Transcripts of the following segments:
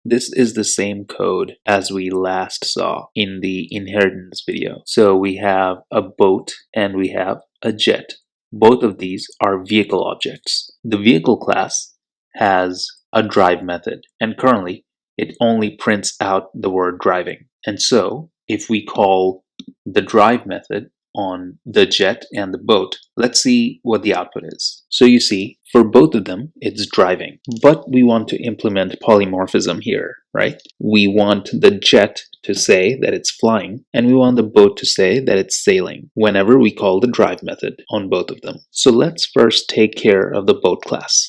this is the same code as we last saw in the inheritance video. So we have a boat and we have a jet. Both of these are vehicle objects. The vehicle class has a drive method, and currently it only prints out the word driving. And so if we call the drive method on the jet and the boat, let's see what the output is. So you see, for both of them, it's driving. But we want to implement polymorphism here, right? We want the jet to say that it's flying, and we want the boat to say that it's sailing whenever we call the drive method on both of them. So let's first take care of the boat class.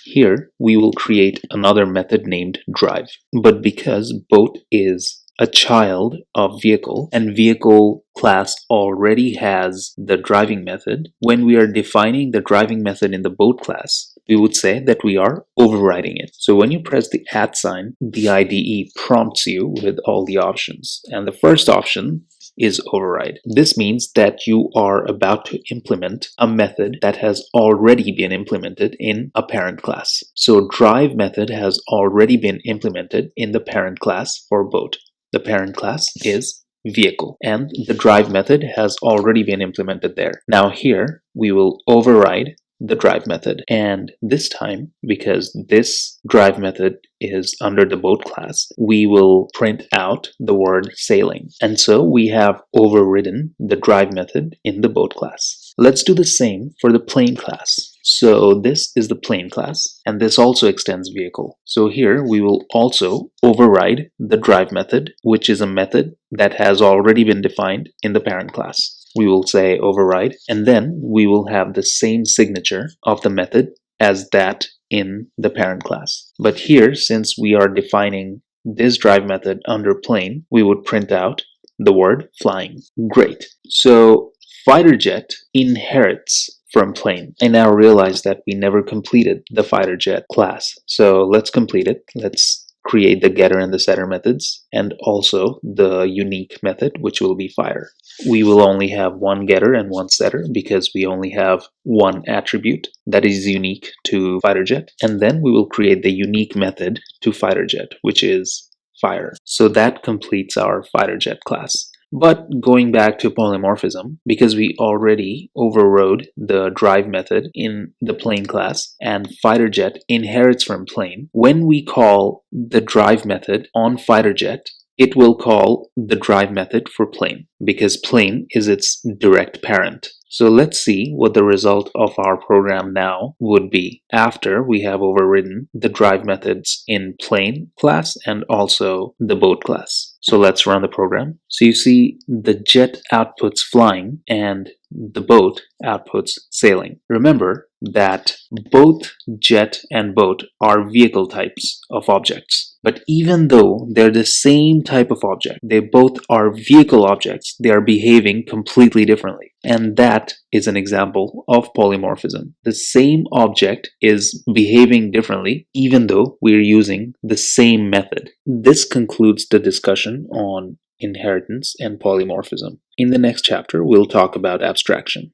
Here, we will create another method named drive. But because boat is a child of vehicle and vehicle class already has the driving method, when we are defining the driving method in the boat class, we would say that we are overriding it. So when you press the @ sign, the IDE prompts you with all the options. And the first option is override. This means that you are about to implement a method that has already been implemented in a parent class. So drive method has already been implemented in the parent class for boat. The parent class is vehicle, and the drive method has already been implemented there. Now here, we will override the drive method, and this time, because this drive method is under the boat class, we will print out the word sailing. And so we have overridden the drive method in the boat class. Let's do the same for the plane class. So this is the plane class, and this also extends vehicle. So here we will also override the drive method, which is a method that has already been defined in the parent class. We will say override, and then we will have the same signature of the method as that in the parent class. But here, since we are defining this drive method under plane, we would print out the word flying. Great. So fighter jet inherits from plane. I now realize that we never completed the fighter jet class. So let's complete it. Let's create the getter and the setter methods, and also the unique method, which will be fire. We will only have one getter and one setter because we only have one attribute that is unique to fighter jet. And then we will create the unique method to fighter jet, which is fire. So that completes our fighter jet class. But going back to polymorphism, because we already overrode the drive method in the plane class and fighter jet inherits from plane, when we call the drive method on fighter jet, it will call the drive method for plane because plane is its direct parent. So let's see what the result of our program now would be after we have overridden the drive methods in plane class and also the boat class. So let's run the program. So you see the jet outputs flying and the boat outputs sailing. Remember that both jet and boat are vehicle types of objects. But even though they're the same type of object, they both are vehicle objects, they are behaving completely differently. And that is an example of polymorphism. The same object is behaving differently even though we're using the same method. This concludes the discussion on inheritance and polymorphism. In the next chapter, we'll talk about abstraction.